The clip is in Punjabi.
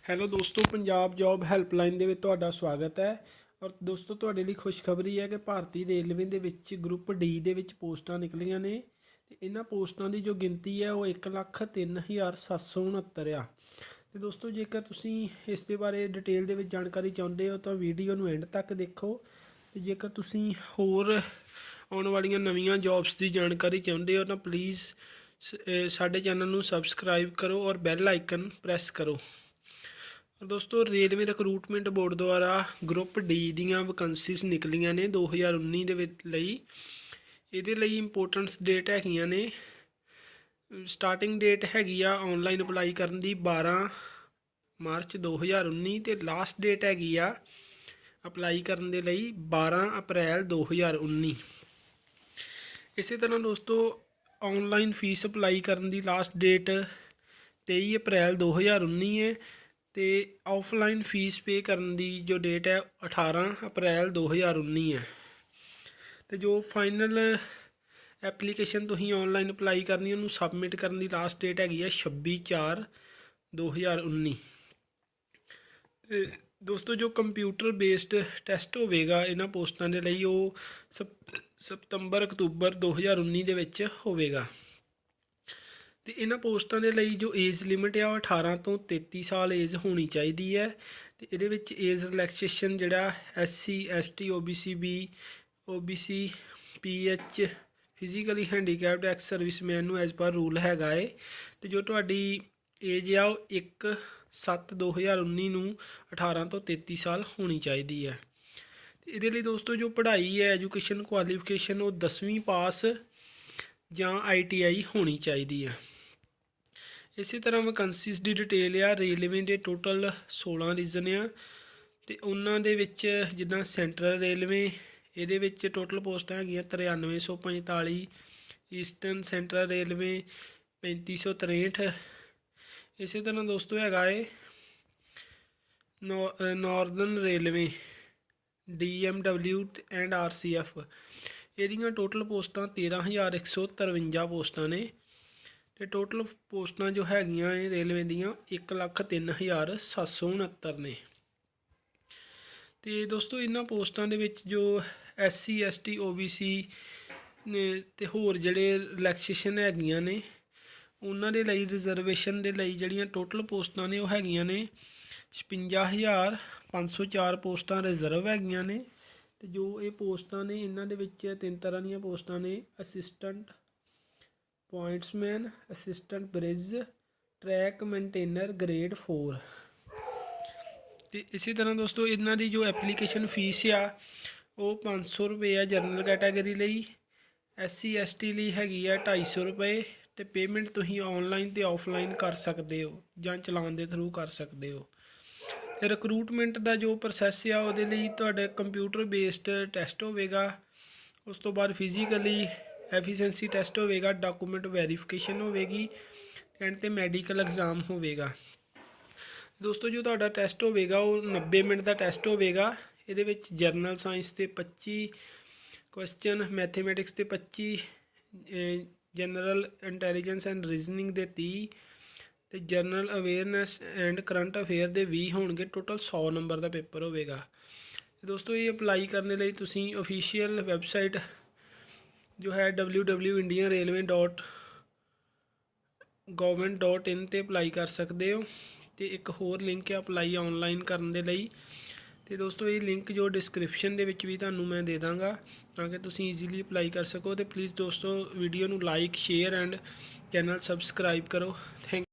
ਹੈਲੋ ਦੋਸਤੋ, ਪੰਜਾਬ ਜੋਬ ਹੈਲਪਲਾਈਨ ਦੇ ਵਿੱਚ ਤੁਹਾਡਾ ਸਵਾਗਤ ਹੈ। ਔਰ ਦੋਸਤੋ, ਤੁਹਾਡੇ ਲਈ ਖੁਸ਼ਖਬਰੀ ਹੈ ਕਿ ਭਾਰਤੀ ਰੇਲਵੇ ਦੇ ਵਿੱਚ ਗਰੁੱਪ ਡੀ ਦੇ ਵਿੱਚ ਪੋਸਟਾਂ ਨਿਕਲੀਆਂ ਨੇ ਅਤੇ ਇਹਨਾਂ ਪੋਸਟਾਂ ਦੀ ਜੋ ਗਿਣਤੀ ਹੈ ਉਹ 1,03,769 ਆ। ਅਤੇ ਦੋਸਤੋ, ਜੇਕਰ ਤੁਸੀਂ ਇਸ ਦੇ ਬਾਰੇ ਡਿਟੇਲ ਦੇ ਵਿੱਚ ਜਾਣਕਾਰੀ ਚਾਹੁੰਦੇ ਹੋ ਤਾਂ ਵੀਡੀਓ ਨੂੰ ਐਂਡ ਤੱਕ ਦੇਖੋ। ਅਤੇ ਜੇਕਰ ਤੁਸੀਂ ਹੋਰ ਆਉਣ ਵਾਲੀਆਂ ਨਵੀਆਂ ਜੋਬਸ ਦੀ ਜਾਣਕਾਰੀ ਚਾਹੁੰਦੇ ਹੋ ਤਾਂ ਪਲੀਜ਼ ਸਾਡੇ ਚੈਨਲ ਨੂੰ ਸਬਸਕ੍ਰਾਈਬ ਕਰੋ ਔਰ ਬੈਲ ਆਈਕਨ ਪ੍ਰੈਸ ਕਰੋ। ਦੋਸਤੋ, ਰੇਲਵੇ ਰਿਕਰੂਟਮੈਂਟ ਬੋਰਡ ਦੁਆਰਾ ਗਰੁੱਪ ਡੀ ਦੀਆਂ ਵੈਕੰਸੀਜ਼ ਨਿਕਲੀਆਂ ਨੇ 2019 ਦੇ ਵਿੱਚ ਲਈ। ਇਹਦੇ ਲਈ ਇੰਪੋਰਟੈਂਟਸ ਡੇਟ ਹੈਗੀਆਂ ਨੇ। ਸਟਾਰਟਿੰਗ ਡੇਟ ਹੈਗੀ ਆ ਔਨਲਾਈਨ ਅਪਲਾਈ ਕਰਨ ਦੀ 12 ਮਾਰਚ 2019 ਅਤੇ ਲਾਸਟ ਡੇਟ ਹੈਗੀ ਆ ਅਪਲਾਈ ਕਰਨ ਦੇ ਲਈ 12 ਅਪ੍ਰੈਲ 2019। ਇਸੇ ਤਰ੍ਹਾਂ ਦੋਸਤੋ, ਔਨਲਾਈਨ ਫੀਸ ਅਪਲਾਈ ਕਰਨ ਦੀ ਲਾਸਟ ਡੇਟ 23 ਅਪ੍ਰੈਲ 2019 ਹੈ ਅਤੇ ਆਫਲਾਈਨ ਫੀਸ ਪੇ ਕਰਨ ਦੀ ਜੋ ਡੇਟ ਹੈ 18 ਅਪ੍ਰੈਲ 2019 ਹੈ। ਅਤੇ ਜੋ ਫਾਈਨਲ ਐਪਲੀਕੇਸ਼ਨ ਤੁਸੀਂ ਔਨਲਾਈਨ ਅਪਲਾਈ ਕਰਨੀ ਉਹਨੂੰ ਸਬਮਿਟ ਕਰਨ ਦੀ ਲਾਸਟ ਡੇਟ ਹੈਗੀ ਹੈ 26/4/2019। ਅਤੇ ਦੋਸਤੋ, ਜੋ ਕੰਪਿਊਟਰ ਬੇਸਡ ਟੈਸਟ ਹੋਵੇਗਾ ਇਹਨਾਂ ਪੋਸਟਾਂ ਦੇ ਲਈ ਉਹ ਸਤੰਬਰ-ਅਕਤੂਬਰ 2019 ਦੇ ਵਿੱਚ ਹੋਵੇਗਾ। ਅਤੇ ਇਹਨਾਂ ਪੋਸਟਾਂ ਦੇ ਲਈ ਜੋ ਏਜ ਲਿਮਿਟ ਆ ਉਹ 18 ਤੋਂ 33 ਸਾਲ ਏਜ ਹੋਣੀ ਚਾਹੀਦੀ ਹੈ। ਅਤੇ ਇਹਦੇ ਵਿੱਚ ਏਜ ਰਿਲੈਕਸੇਸ਼ਨ ਜਿਹੜਾ SC ST OBC PH physically handicapped ex serviceman ਨੂੰ ਐਜ਼ ਪਰ ਰੂਲ ਹੈਗਾ ਏ। ਅਤੇ ਜੋ ਤੁਹਾਡੀ ਏਜ ਆ ਉਹ 1/7/2019 ਨੂੰ 18 ਤੋਂ 33 ਸਾਲ ਹੋਣੀ ਚਾਹੀਦੀ ਹੈ। ਅਤੇ ਇਹਦੇ ਲਈ ਦੋਸਤੋ ਜੋ ਪੜ੍ਹਾਈ ਹੈ ਐਜੂਕੇਸ਼ਨ ਕੁਆਲੀਫਿਕੇਸ਼ਨ ਉਹ 10ਵੀਂ ਪਾਸ ਜਾਂ ITI ਹੋਣੀ ਚਾਹੀਦੀ ਹੈ। ਇਸੇ ਤਰ੍ਹਾਂ ਵੈਕੰਸੀਜ਼ ਦੀ ਡਿਟੇਲ ਆ। ਰੇਲਵੇ ਦੇ ਟੋਟਲ 16 ਰੀਜਨ ਆ ਅਤੇ ਉਹਨਾਂ ਦੇ ਵਿੱਚ ਜਿੱਦਾਂ ਸੈਂਟਰਲ ਰੇਲਵੇ ਇਹਦੇ ਵਿੱਚ ਟੋਟਲ ਪੋਸਟਾਂ ਹੈਗੀਆਂ 9345। Eastern central railway 3563। ਇਸੇ ਤਰ੍ਹਾਂ ਦੋਸਤੋ ਹੈਗਾ ਏ northern railway DMW and RCF। ਇਹਦੀਆਂ ਟੋਟਲ ਪੋਸਟਾਂ 13,153 ਪੋਸਟਾਂ ਨੇ ਅਤੇ ਟੋਟਲ ਪੋਸਟਾਂ ਜੋ ਹੈਗੀਆਂ ਇਹ ਰੇਲਵੇ ਦੀਆਂ 1,03,769 ਨੇ। ਅਤੇ ਦੋਸਤੋ, ਇਹਨਾਂ ਪੋਸਟਾਂ ਦੇ ਵਿੱਚ ਜੋ SC ST OBC ਨੇ ਅਤੇ ਹੋਰ ਜਿਹੜੇ ਰਿਲੈਕਸੇਸ਼ਨ ਹੈਗੀਆਂ ਨੇ ਉਹਨਾਂ ਦੇ ਲਈ ਰਿਜ਼ਰਵੇਸ਼ਨ ਦੇ ਲਈ ਜਿਹੜੀਆਂ ਟੋਟਲ ਪੋਸਟਾਂ ਨੇ ਉਹ ਹੈਗੀਆਂ ਨੇ 56,504 ਪੋਸਟਾਂ ਰਿਜ਼ਰਵ ਹੈਗੀਆਂ ਨੇ। ਅਤੇ ਜੋ ਇਹ ਪੋਸਟਾਂ ਨੇ ਇਹਨਾਂ ਦੇ ਵਿੱਚ 3 ਤਰ੍ਹਾਂ ਦੀਆਂ ਪੋਸਟਾਂ ਨੇ: assistant pointsman, assistant bridge, track maintainer grade 4। ਅਤੇ ਇਸੇ ਤਰ੍ਹਾਂ ਦੋਸਤੋ, ਇਹਨਾਂ ਦੀ ਜੋ ਐਪਲੀਕੇਸ਼ਨ ਫੀਸ ਆ ਉਹ 500 ਰੁਪਏ ਆ ਜਨਰਲ ਕੈਟਾਗਰੀ ਲਈ। SC ST ਲਈ ਹੈਗੀ ਆ 250 ਰੁਪਏ। ਅਤੇ ਪੇਮੈਂਟ ਤੁਸੀਂ ਔਨਲਾਈਨ ਅਤੇ ਆਫਲਾਈਨ ਕਰ ਸਕਦੇ ਹੋ ਜਾਂ ਚਲਾਨ ਦੇ ਥਰੂ ਕਰ ਸਕਦੇ ਹੋ। ਰਿਕਰੂਟਮੈਂਟ ਦਾ ਜੋ ਪ੍ਰੋਸੈਸ ਆ ਉਹਦੇ ਲਈ ਤੁਹਾਡਾ ਕੰਪਿਊਟਰ ਬੇਸਡ ਟੈਸਟ ਹੋਵੇਗਾ। ਉਸ ਤੋਂ ਬਾਅਦ ਫਿਜ਼ੀਕਲੀ ਐਫੀਸ਼ੀਐਂਸੀ ਟੈਸਟ ਹੋਵੇਗਾ, ਡਾਕੂਮੈਂਟ ਵੈਰੀਫਿਕੇਸ਼ਨ ਹੋਵੇਗੀ ਐਂਡ ਅਤੇ ਮੈਡੀਕਲ ਐਗਜ਼ਾਮ ਹੋਵੇਗਾ। ਦੋਸਤੋ, ਜੋ ਤੁਹਾਡਾ ਟੈਸਟ ਹੋਵੇਗਾ ਉਹ 90 ਮਿੰਟ ਦਾ ਟੈਸਟ ਹੋਵੇਗਾ। ਇਹਦੇ ਵਿੱਚ ਜਰਨਲ ਸਾਇੰਸ ਦੇ 25 ਕੁਐਸਚਨ, ਮੈਥੇਮੈਟਿਕਸ ਦੇ 25, ਜਨਰਲ ਇੰਟੈਲੀਜੈਂਸ ਐਂਡ ਰੀਜ਼ਨਿੰਗ ਦੇ 30 ਅਤੇ general awareness and current affair ਦੇ 20 ਹੋਣਗੇ। ਟੋਟਲ 100 ਨੰਬਰ ਦਾ ਪੇਪਰ ਹੋਵੇਗਾ। ਦੋਸਤੋ, ਇਹ ਅਪਲਾਈ ਕਰਨ ਦੇ ਲਈ ਤੁਸੀਂ ਅਫੀਸ਼ੀਅਲ ਵੈਬਸਾਈਟ ਜੋ ਹੈ www.indianrailway.government.in 'ਤੇ ਅਪਲਾਈ ਕਰ ਸਕਦੇ ਹੋ। ਅਤੇ ਇੱਕ ਹੋਰ ਲਿੰਕ ਹੈ ਅਪਲਾਈ ਔਨਲਾਈਨ ਕਰਨ ਦੇ ਲਈ। ਅਤੇ ਦੋਸਤੋ, ਇਹ ਲਿੰਕ ਜੋ ਡਿਸਕ੍ਰਿਪਸ਼ਨ ਦੇ ਵਿੱਚ ਵੀ ਤੁਹਾਨੂੰ ਮੈਂ ਦੇ ਦਾਂਗਾ ਤਾਂ ਕਿ ਤੁਸੀਂ ਈਜ਼ੀਲੀ ਅਪਲਾਈ ਕਰ ਸਕੋ। ਅਤੇ ਪਲੀਜ਼ ਦੋਸਤੋ, ਵੀਡੀਓ ਨੂੰ like, share and channel subscribe ਕਰੋ। ਥੈਂਕ